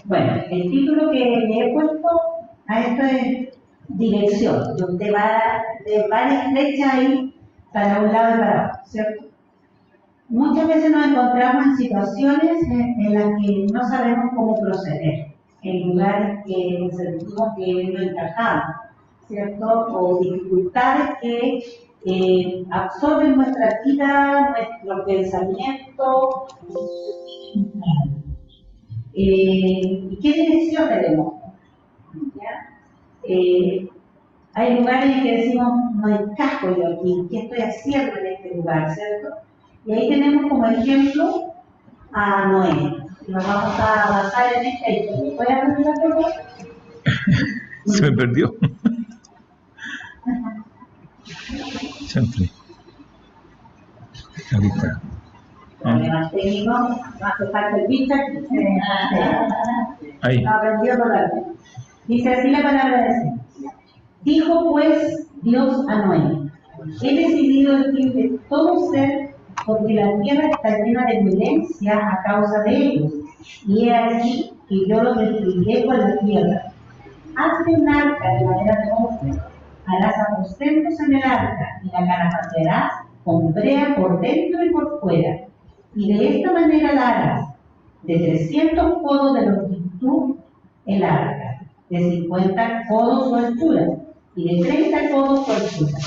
Bueno, el título que le he puesto a esto es dirección, donde va de varias flechas ahí para un lado y para otro, ¿cierto? Muchas veces nos encontramos en situaciones en las que no sabemos cómo proceder, en lugares que sentimos que no encajamos, ¿cierto? O dificultades que absorben nuestra vida, nuestro pensamiento. ¿Y qué dirección le demos? ¿Ya? Hay lugares en que decimos, no encajo yo aquí, ¿qué estoy haciendo en este lugar? ¿Cierto? Y ahí tenemos como ejemplo a Noé. Nos vamos a basar en este ejemplo. ¿Puedes abrir la foto? Se me perdió. Siempre. Ahí está. Problemas técnicos, no hace falta el bicho aquí. Ahí. Aprendió totalmente. Dice así la palabra de Dios. Dijo pues Dios a Noé, he decidido el fin de todo ser, porque la tierra está llena de violencia a causa de ellos, y he aquí que yo los destruiré con la tierra. Hazte un arca de madera de hombre, harás aposentos en el arca, y la calafatearás con brea por dentro y por fuera, y de esta manera la harás, de 300 codos de longitud el arca, de 50 codos su altura, y de 30 codos su altura.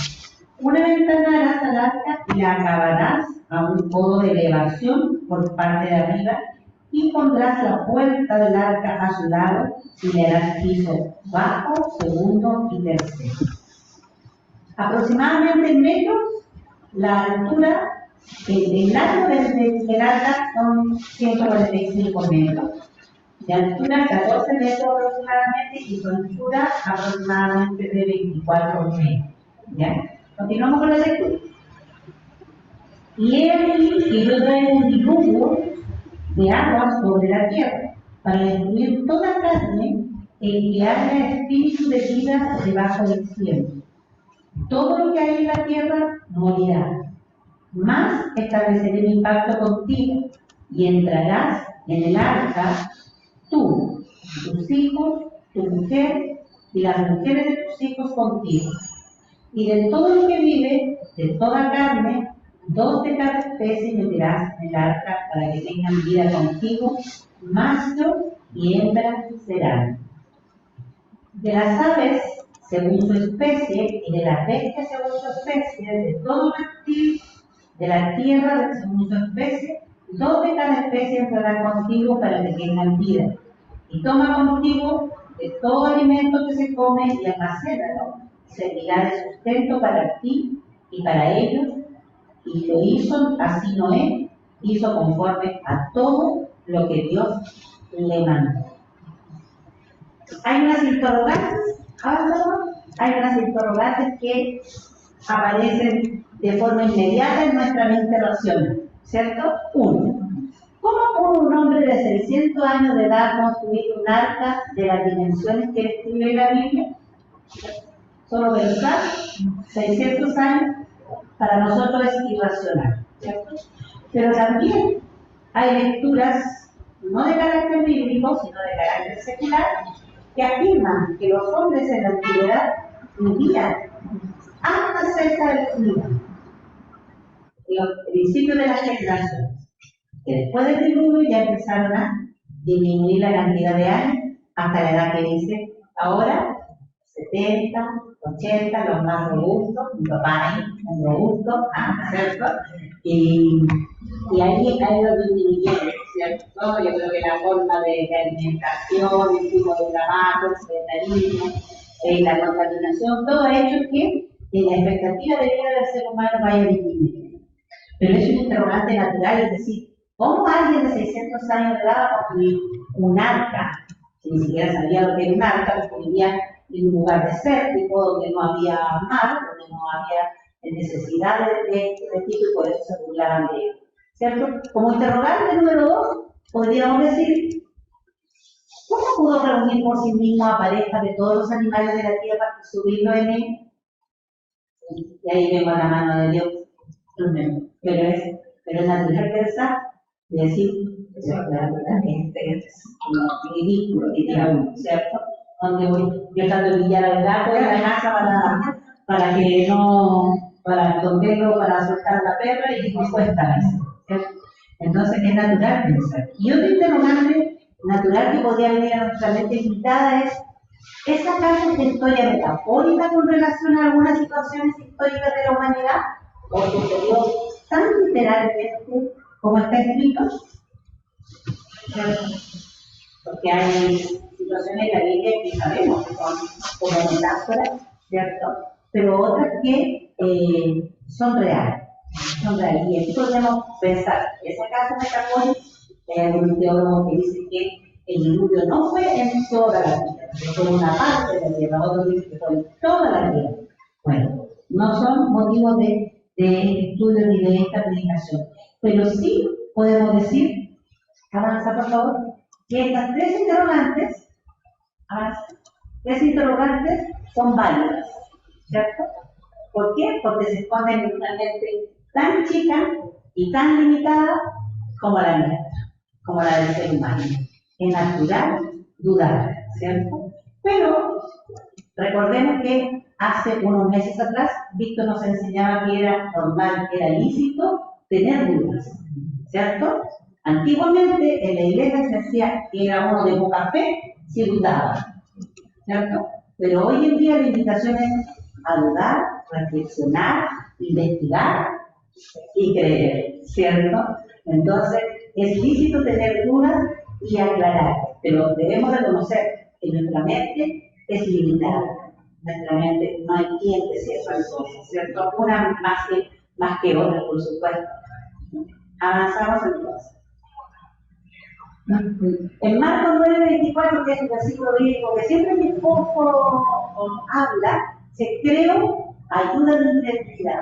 Una ventana harás al arca y la acabarás a un codo de elevación por parte de arriba, y pondrás la puerta del arca a su lado y le harás piso bajo, segundo y tercero. Aproximadamente en metros, la altura, el largo del arca son 145 metros, de altura 14 metros aproximadamente y su anchura aproximadamente de 24 metros. ¿Ya? Continuamos con la lectura. Y he aquí que yo traigo un diluvio de agua sobre la tierra para destruir toda carne en que haya espíritu de vida debajo del cielo. Todo lo que hay en la tierra morirá. Mas estableceré mi pacto contigo y entrarás en el arca tú, tus hijos, tu mujer y las mujeres de tus hijos contigo. Y de todo lo que vive, de toda carne, 2 de cada especie meterás en el arca para que tengan vida contigo, macho y hembra serán. De las aves, según su especie, y de las bestias según su especie, de todo reptil de la tierra según su especie, 2 de cada especie entrarán contigo para que tengan vida. Y toma contigo de todo alimento que se come y almacénalo, servirá de sustento para ti y para ellos. Y lo hizo así Noé, hizo conforme a todo lo que Dios le mandó. Hay unas interrogantes, hay unas interrogantes que aparecen de forma inmediata en nuestra mente racional, ¿cierto? Uno, ¿cómo pudo un hombre de 600 años de edad construir un arca de las dimensiones que describe la Biblia? Solo pensar, 600 años, para nosotros es irracional, ¿cierto? Pero también hay lecturas, no de carácter bíblico, sino de carácter secular, que afirman que los hombres en la antigüedad vivían hasta cerca de los libros, los principios de las generaciones, que después del diluvio ya empezaron a disminuir la cantidad de años hasta la edad que dice ahora, 70, 80, los más robustos, mi papá es un robusto, ¿cierto? Y ahí lo disminuyeron, ¿cierto? Yo creo que la forma de alimentación, el tipo de trabajo, el sedentarismo, la contaminación, todo ha hecho que la expectativa de vida del ser humano vaya disminuyendo. Pero es un interrogante natural, es decir, ¿cómo alguien de 600 años de edad va a construir un arca? Que ni siquiera sabía lo que era un arca, porque vivía en un lugar desértico, donde no había mar, donde no había necesidad de este tipo y por eso se burlaban de él. ¿Cierto? Como interrogante número 2, podríamos decir, ¿cómo pudo reunir por sí mismo a parejas de todos los animales de la tierra y subirlo en él? Y ahí vemos la mano de Dios. Pero es natural pensar y decir, Eso es realmente como ridículo, diría uno, ¿cierto? Donde yo trato de pillar al gato en la casa para que no, para esconderlo, para soltar la perra y no cuesta eso, ¿cierto? Entonces es natural pensar. Y otro interrogante natural que podría venir a nuestra mente invitada es: ¿es acaso esta historia metafórica con relación a algunas situaciones históricas de la humanidad? ¿O sucedió tan literalmente como está escrito? ¿Cierto? Porque hay situaciones en la Biblia que sabemos que son como metáforas, ¿cierto? Pero otras que son reales. Y aquí podemos pensar: ¿es acaso metafórico? Hay algunos teólogos que dicen que el diluvio no fue en toda la tierra, que fue una parte de la tierra, otros dicen que fue en toda la tierra. Bueno, no son motivos de estudio ni de esta predicación, pero sí podemos decir, avanza por favor, que estas tres interrogantes son válidas, ¿cierto? ¿Por qué? Porque se esconden en una mente tan chica y tan limitada como la nuestra, como la del ser humano. Es natural dudar, ¿cierto? Pero recordemos que hace unos meses atrás Víctor nos enseñaba que era normal, que era lícito tener dudas, ¿cierto? Antiguamente en la iglesia se decía que era uno de poca fe si dudaba, ¿cierto? Pero hoy en día la invitación es a dudar, reflexionar, investigar y creer, ¿cierto? Entonces es lícito tener dudas y aclarar, pero debemos reconocer que nuestra mente es limitada. Nuestra mente no entiende ciertas cosas, ¿cierto? Una más que otra, por supuesto. Avanzamos entonces. En Marcos 9:24, que es un versículo bíblico que siempre mi esposo habla, se creó ayuda de identidad.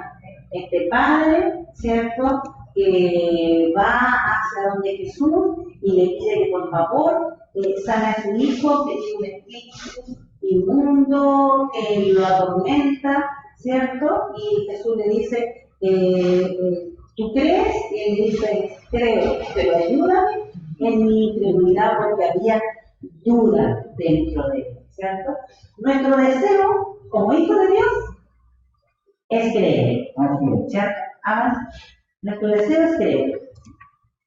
Este padre, ¿cierto?, que va hacia donde Jesús y le pide que por favor sane a su hijo, que tiene un espíritu inmundo, que lo atormenta, ¿cierto? Y Jesús le dice, ¿tú crees? Y él dice, creo, pero ayúdame en mi incredulidad porque había duda dentro de él, ¿cierto? Nuestro deseo como hijos de Dios es creer, ¿cierto? Nuestro deseo es creer,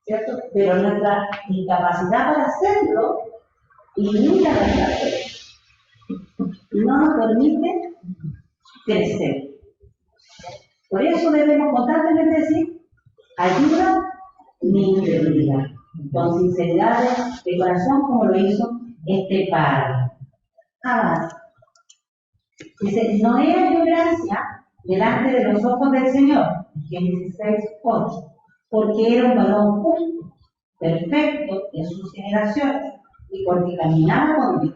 ¿cierto? Pero nuestra incapacidad para hacerlo limita nuestra fe y no nos permite crecer. Por eso debemos constantemente decir, ayuda mi incredulidad, con sinceridad de corazón, como lo hizo este padre. Avanza. Dice, Noé halló gracia delante de los ojos del Señor, Génesis 6:8, porque era un varón justo, perfecto en sus generaciones, y porque caminaba con Dios.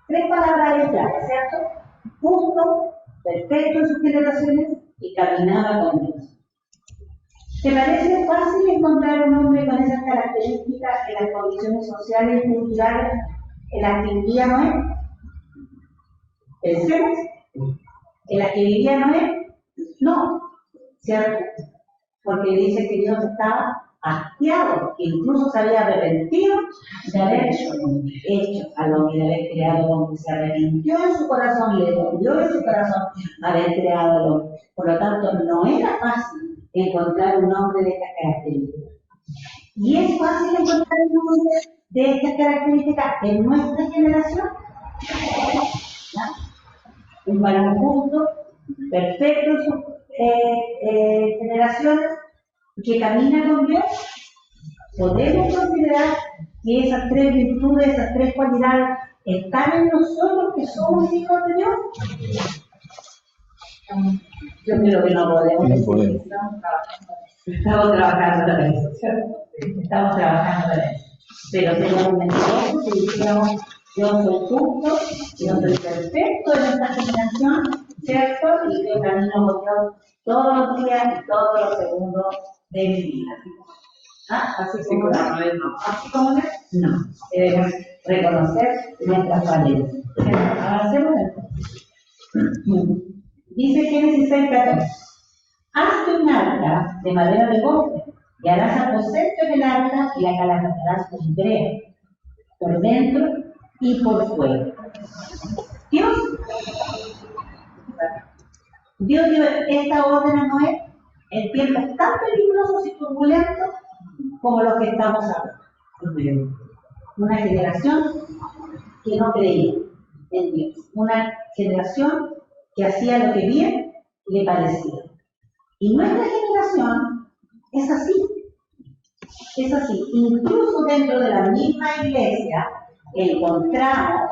Tres palabras de clave, ¿cierto? Justo, perfecto en sus generaciones, y caminaba con Dios. ¿Te parece fácil encontrar un hombre con esas características en las condiciones sociales y culturales en las que vivía Noé? Pensemos. ¿En las que vivía Noé? No, ¿cierto? Porque dice que Dios estaba hastiado, que incluso se había arrepentido de haber hecho al hombre, de haber creado al hombre. Se arrepintió en su corazón, le dolió en su corazón haber creado al hombre. Por lo tanto, no era fácil encontrar un hombre de estas características. ¿Y es fácil encontrar un hombre de estas características en nuestra generación? ¿No? Un varón justo, perfecto en sus generaciones, que camina con Dios. ¿Podemos considerar que esas tres virtudes, esas tres cualidades están en nosotros que somos hijos de Dios? Yo creo que no podemos. Estamos trabajando para eso, ¿cierto? Estamos trabajando para eso. Pero seríamos mentirosos si dijéramos, yo soy justo, yo soy perfecto en esta generación, ¿cierto? Y yo camino con Dios todos los días y todos los segundos de mi vida. Así como no. Así como no. Debemos reconocer nuestras falencias. Avancemos entonces. Dice Génesis 6:14. Hazte un arca de madera de bosque, Y harás aposento en el arca y la calafatarás con brea, por dentro y por fuera. Dios dio esta orden a Noé en tiempos tan peligrosos y turbulentos como los que estamos ahora. Una generación que no creía en Dios, una generación que hacía lo que bien le parecía. Y nuestra generación es así. Es así. Incluso dentro de la misma iglesia encontramos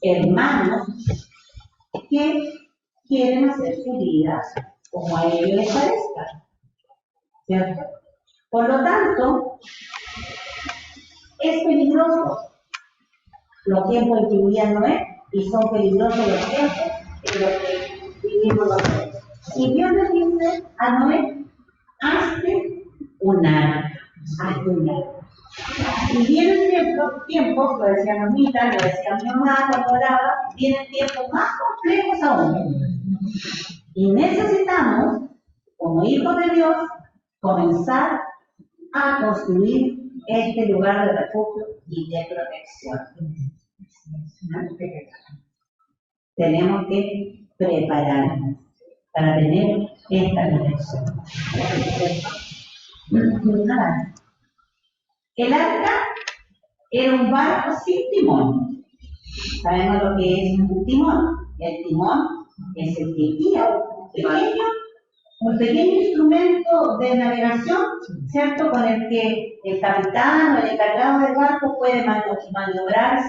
hermanos que quieren hacer su vida como a ellos les parezca. ¿Cierto? Por lo tanto, es peligroso los tiempos en que vivía Noé y son peligrosos los tiempos en los que vivimos nosotros. Y Dios le dice a Noé, hazte un arca, hazte un arca. Y vienen tiempos, lo decía Normita, lo decía mi mamá cuando oraba, vienen tiempos más complejos aún. Y necesitamos, como hijos de Dios, comenzar a construir este lugar de refugio y de protección. Tenemos que prepararnos para tener esta protección. El arca era un barco sin timón. Sabemos lo que es un timón. El timón es el que guía un pequeño instrumento de navegación, ¿cierto? Con el que el capitán o el encargado del barco puede maniobrar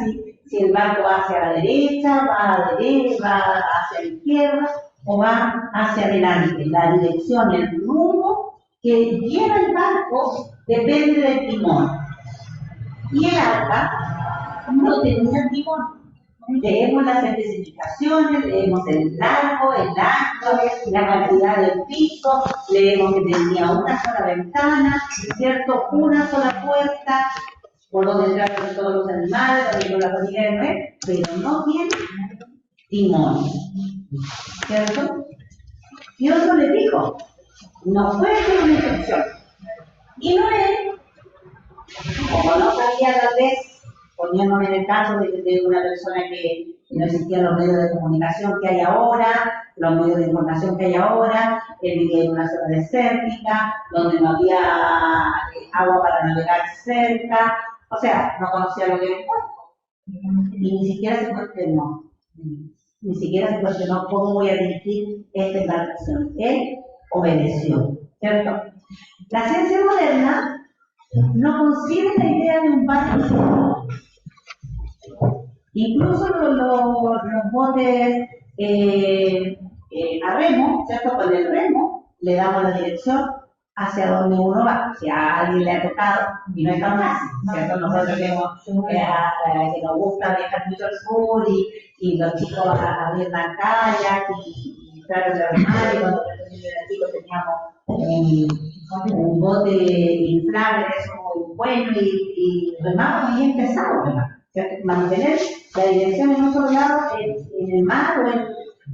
si el barco va hacia la derecha, va hacia la izquierda o va hacia adelante. La dirección, el rumbo que lleva el barco depende del timón. Y el arca no tenía timón. Leemos las especificaciones, leemos el largo, el ancho, la cantidad del piso, leemos que tenía una sola ventana, ¿cierto? Una sola puerta, por donde entraron todos los animales, también con la familia de Noé, pero no tiene timón, ¿cierto? Dios no le dijo, no puede ser una instrucción. Y Noé, como no sabía tal vez, poniéndome en el caso de una persona que no existían los medios de comunicación que hay ahora, los medios de información que hay ahora, él vivía en una zona desértica, donde no había agua para navegar cerca, o sea, no conocía lo que era el puerto. Y ni siquiera se cuestionó, cómo voy a dirigir esta embarcación. Él obedeció, ¿cierto? La ciencia moderna no concibe la idea de un barco. Incluso los botes a remo, ¿cierto? Con el remo le damos la dirección hacia donde uno va. Si a alguien le ha tocado y no es tan fácil, ¿cierto? Nosotros que nos gusta viajar mucho al sur y los chicos abriendan kayak y tratan de remar, y cuando nosotros eran chicos teníamos un bote inflable, eso muy bueno, y remamos bien pesado, ¿verdad? Mantener la dirección en otro lado, en el mar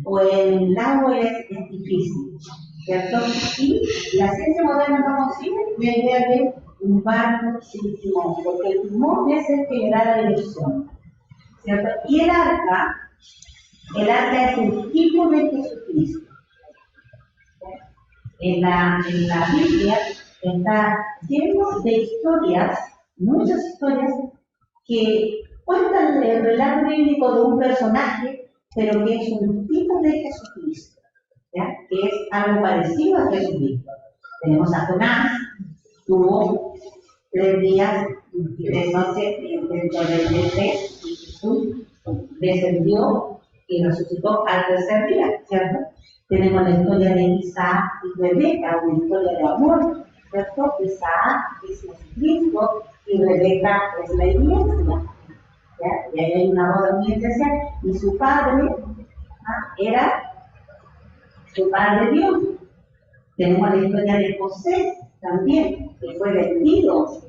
o en el lago es difícil, ¿cierto? Y la ciencia moderna no concibe la idea de un barco sin timón, porque el timón es el que le da la dirección, ¿cierto? Y el arca es el tipo de Jesucristo. En la Biblia está lleno de historias, muchas historias, que cuentan el relato bíblico de un personaje, pero que es un tipo de Jesucristo, ¿ya? Que es algo parecido a Jesucristo. Tenemos a Jonás, tuvo 3 días y 3 noches dentro del pez, y Jesús descendió y resucitó al tercer día, ¿cierto? Tenemos la historia de Isaac y Rebeca, una historia de amor, ¿cierto? Isaac es Jesucristo y Rebeca es la iglesia, ¿ya? Y ahí hay una boda muy especial, y su padre era su padre Dios. Tenemos la historia de José también, que fue vendido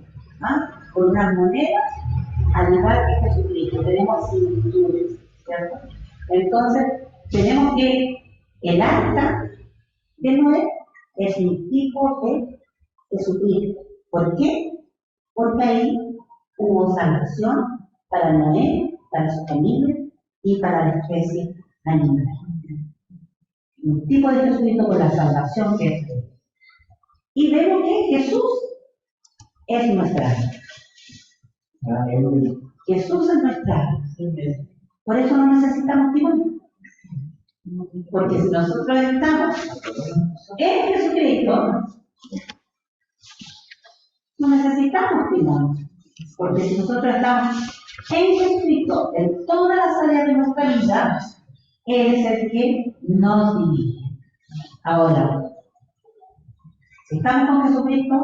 por unas monedas, al igual que Jesucristo. Tenemos similitudes, ¿cierto? Entonces, tenemos que el arca de Noé es un tipo de sufrir. ¿Por qué? Porque ahí hubo salvación para Noé, para su familia y para la especie animal. Un tipo de Jesucristo con la salvación que es. Y vemos que Jesús es nuestra alma. Jesús es nuestra alma. Por eso no necesitamos timón. Porque si nosotros estamos en Jesucristo, no necesitamos timón. Porque si nosotros estamos en Jesucristo, en todas las áreas de nuestra vida, Él es el que nos dirige. Ahora, si estamos con Jesucristo,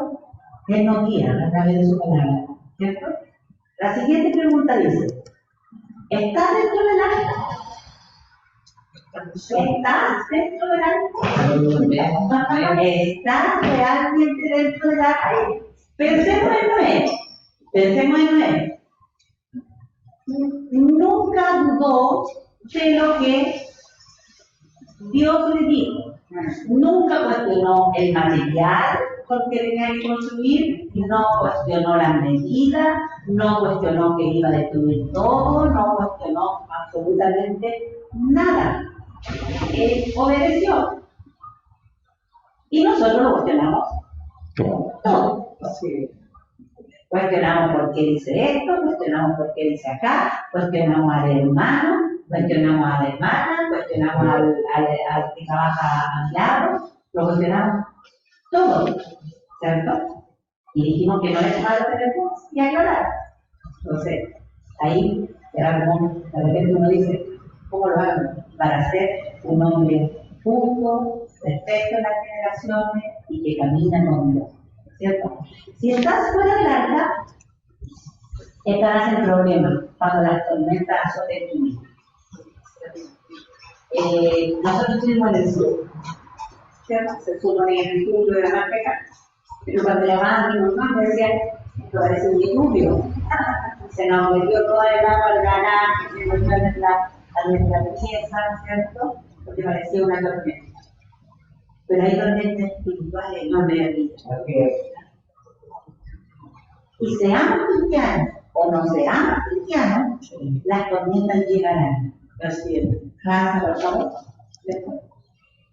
Él nos guía a través de su palabra, ¿cierto? La siguiente pregunta dice, ¿estás dentro del arca? ¿Estás dentro del arca? ¿Estás realmente dentro del arca? Pensemos en Noé. Pensemos en Noé. Nunca dudó de lo que Dios le dijo. Nunca cuestionó el material con que tenía que construir, no cuestionó las medidas, no cuestionó que iba a destruir todo, no cuestionó absolutamente nada. Él obedeció. Y nosotros lo cuestionamos todo. Cuestionamos por qué dice esto, cuestionamos por qué dice acá, cuestionamos al hermano, cuestionamos a la hermana, cuestionamos al que trabaja a mi lado, lo cuestionamos todo, ¿cierto? Y dijimos que no es malo tener voz y a llorar. Entonces, ahí era como, de repente uno dice, ¿cómo lo hago? Para ser un hombre justo, perfecto en las generaciones y que camina con Dios, ¿cierto? Si estás fuera del arca, estarás en problemas cuando las tormentas azoten tu vida. Nosotros estuvimos en el sur, ¿cierto? Se supone en el sur de la Manteca, pero cuando llamaban a mi mamá me decían, esto parece un diluvio. Se nos metió toda el agua al ganar, se nos metió a nuestra pieza, ¿cierto? Porque parecía una tormenta. Pero hay tormentas espirituales no me vida. Y seamos cristianos o no seamos cristianos, las tormentas llegarán. Así es. Gracias, por favor.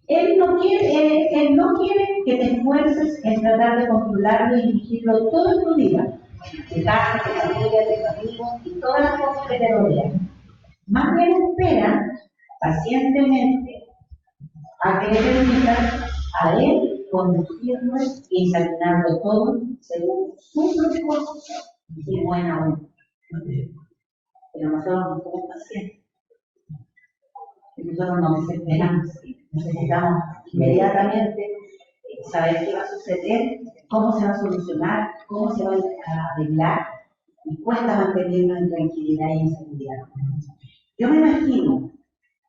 Él no quiere que te esfuerces en tratar de controlarlo y dirigirlo todo en tu vida. Tu casa, tu familia, tus amigos y todas las cosas que te rodean. Más bien espera pacientemente a que le permita a Él conducirnos y examinarlo todo según su propósito y buena voluntad. Pero nosotros no somos pacientes. Nosotros nos desesperamos. Necesitamos inmediatamente saber qué va a suceder, cómo se va a solucionar, cómo se va a arreglar, y cuesta mantenernos en tranquilidad y en seguridad. Yo me imagino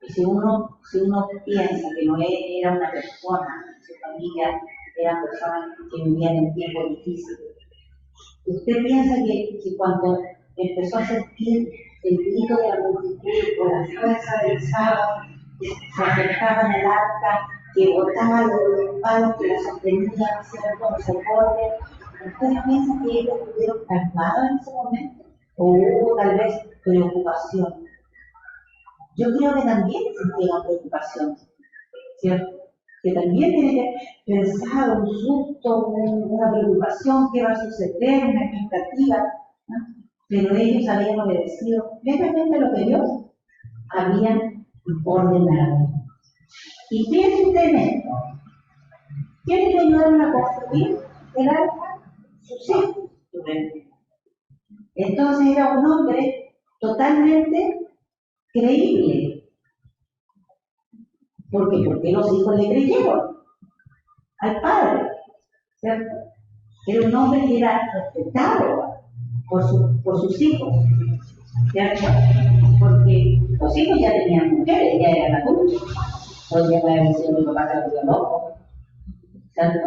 que si uno piensa que Noé era una persona, su familia eran personas que vivían en tiempos difíciles, usted piensa que cuando empezó a sentir el grito de la multitud por la fuerza del sábado, que se acercaban al arca, que botaban los palos que la sostenían como soporte, ¿ustedes piensan que ellos estuvieron calmados en ese momento? ¿O hubo tal vez preocupación? Yo creo que también sintieron preocupación, ¿cierto? Que también tiene que pensar un susto, una preocupación, qué va a suceder, una expectativa, ¿no? Pero ellos habían obedecido plenamente lo que Dios había ordenado. Y piensen usted en esto. ¿Quiénes le ayudaron a construir el arca? Sus hijos. Entonces era un hombre totalmente creíble. ¿Por qué? Porque los hijos le creyeron al padre, ¿cierto? Era un hombre que era respetado por sus hijos, ¿cierto? Porque los hijos ya tenían mujeres, ya eran adultos. Podría haber sido mi papá que lo dio loco, ¿cierto?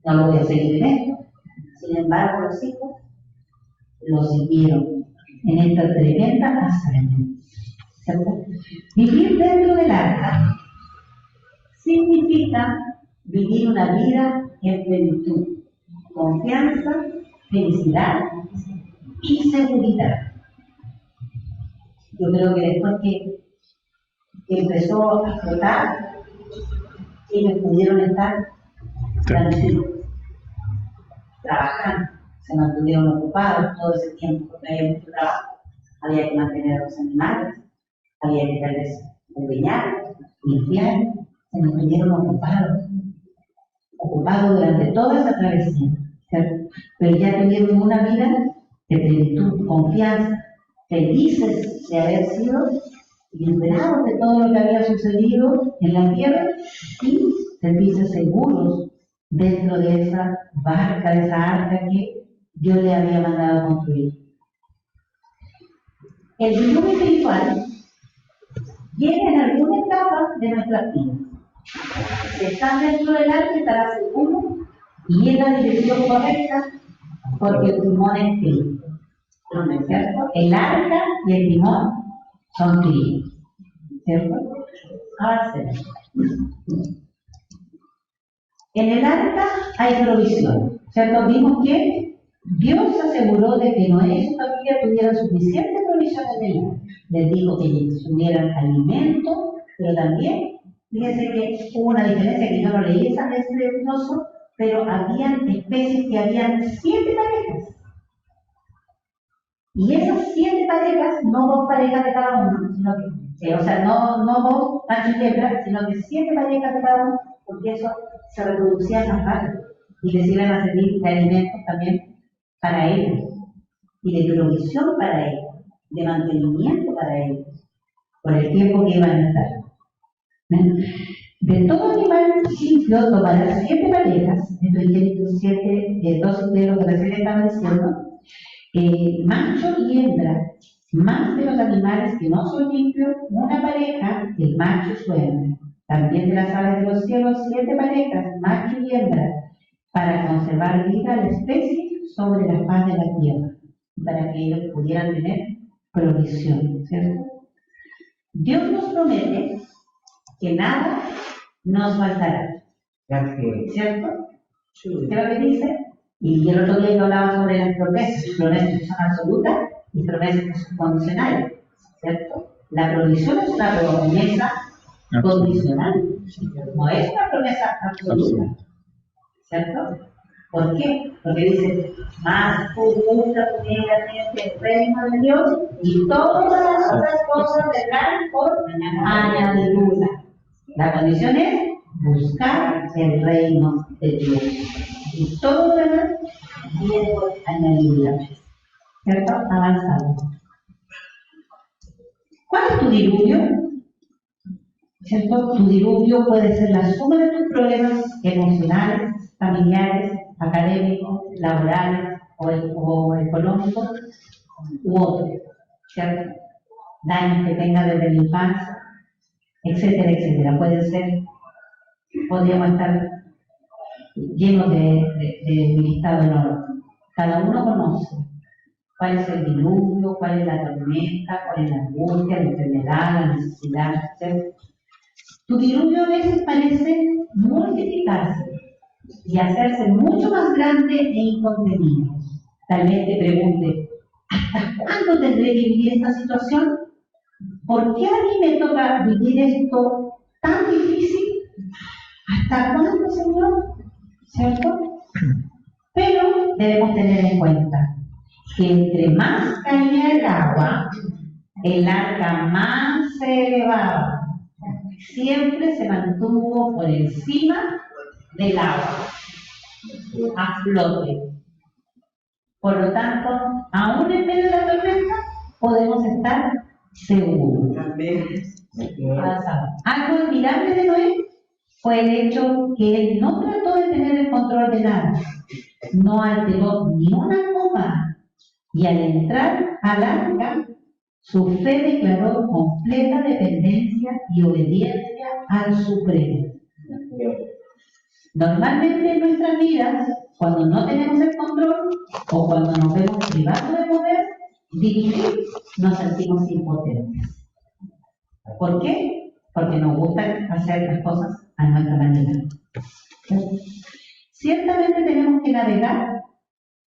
No lo voy a seguir en esto. Sin embargo, los hijos lo siguieron en esta tremenda hazaña, ¿cierto? Vivir dentro del arca significa vivir una vida en plenitud, confianza, felicidad y seguridad. Yo creo que después que empezó a flotar, ellos pudieron estar tranquilos, trabajando, se mantuvieron ocupados todo ese tiempo porque había mucho trabajo. Había que mantener a los animales, había que darles ordeñar, limpiar, se mantuvieron ocupados durante toda esa travesía, ¿cierto? Pero ya tuvieron una vida de plenitud, confianza, felices de haber sido liberados de todo lo que había sucedido en la tierra y sentirse seguros dentro de esa barca, de esa arca que Dios le había mandado a construir. El diluvio espiritual llega en alguna etapa de nuestras vidas. Si estás dentro del arca, estarás seguro y en la dirección correcta porque el timón es Cristo. ¿No es cierto? El arca y el timón son Cristo. ¿Cierto? Ahora sí. En el arca hay provisión. ¿Cierto? Vimos que Dios aseguró de que Noé y su familia tuvieran suficiente provisión en el arca. Les dijo que tuvieran alimento, pero también, fíjense que hubo una diferencia que yo no leí esa vez de Inoso, pero habían especies que habían 7 parejas. Y esas 7 parejas, no 2 parejas de cada uno, sino que, o sea, no 2 machos y hembras, sino que 7 parejas de cada uno, porque eso se reproducía más rápido y les iban a servir de alimentos también para ellos, y de provisión para ellos, de mantenimiento para ellos, por el tiempo que iban a estar. De todo animal limpio tomarás 7 parejas, esto es 7, 2 de lo que recién estaba diciendo, macho y hembra, más de los animales que no son limpios, una pareja, el macho y su hembra. También de las aves de los cielos, 7 parejas, macho y hembra, para conservar viva la especie sobre la faz de la tierra, para que ellos pudieran tener provisión, ¿cierto? Dios nos promete que nada nos faltará, ¿cierto? ¿Qué es lo que dice? Y el otro día yo hablaba sobre las promesas que son absolutas y promesas que son condicionales, ¿cierto? La provisión es una promesa condicional, no es una promesa absoluta, ¿cierto? ¿Por qué? Porque dice, más tú busca primeramente el reino de Dios y todas las otras cosas vendrán por añadidura. La condición es buscar el reino de Dios. Y todo lo demás viene por añadidura. ¿Cierto? Avanzando. ¿Cuál es tu diluvio? ¿Cierto? Tu diluvio puede ser la suma de tus problemas emocionales, familiares, académicos, laborales o económicos u otros, ¿cierto? Daños que tenga desde la infancia, etcétera, etcétera. Podríamos estar llenos de listado enorme. Cada uno conoce cuál es el diluvio, cuál es la tormenta, cuál es la angustia, la enfermedad, la necesidad, ¿cierto? Tu diluvio a veces parece multiplicarse y hacerse mucho más grande e incontenible. Tal vez te pregunte, ¿hasta cuándo tendré que vivir esta situación? ¿Por qué a mí me toca vivir esto tan difícil? ¿Hasta cuándo, Señor? ¿Cierto? Pero debemos tener en cuenta que entre más caía el agua, el arca más se elevaba. Siempre se mantuvo por encima del agua, a flote. Por lo tanto, aún en medio de la tormenta, podemos estar seguros. Algo admirable de Noé fue el hecho que él no trató de tener el control de nada, no alteró ni una coma, y al entrar al arca, su fe declaró completa dependencia y obediencia al Supremo. Normalmente en nuestras vidas, cuando no tenemos el control o cuando nos vemos privados de poder dirigir, nos sentimos impotentes. ¿Por qué? Porque nos gusta hacer las cosas a nuestra manera. Ciertamente tenemos que navegar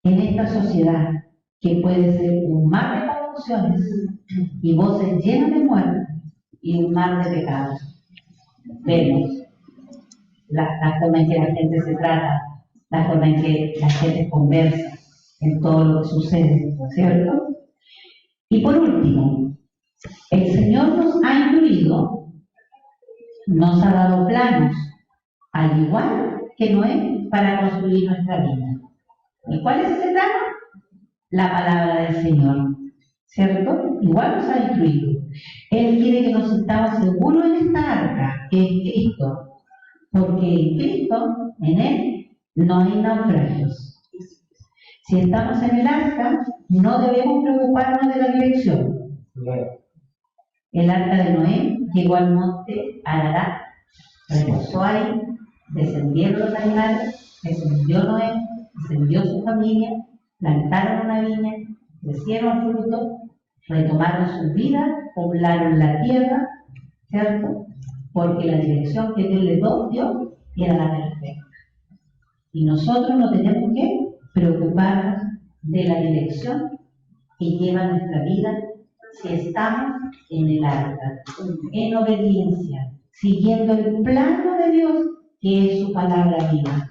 en esta sociedad que puede ser un mar de confusiones y voces llenas de muerte y un mar de pecados. Vemos la forma en que la gente se trata, la forma en que la gente conversa en todo lo que sucede, ¿no es cierto? Y por último, el Señor nos ha incluido, nos ha dado planos, al igual que Noé, para construir nuestra vida. ¿Y cuál es ese plano? La palabra del Señor, ¿cierto? Igual nos ha incluido. Él quiere que nos sintamos seguros en esta arca, que es Cristo, porque en Cristo, en Él, no hay naufragios. Si estamos en el arca, no debemos preocuparnos de la dirección. El arca de Noé llegó al monte Ararat, reposó ahí, descendieron los animales, descendió Noé, descendió su familia, plantaron una viña, crecieron frutos, retomaron su vida, poblaron la tierra, ¿cierto? Porque la dirección que Dios les dio era la perfecta. Y nosotros no tenemos que preocuparnos de la dirección que lleva nuestra vida si estamos en el arca, en obediencia, siguiendo el plano de Dios, que es su palabra viva.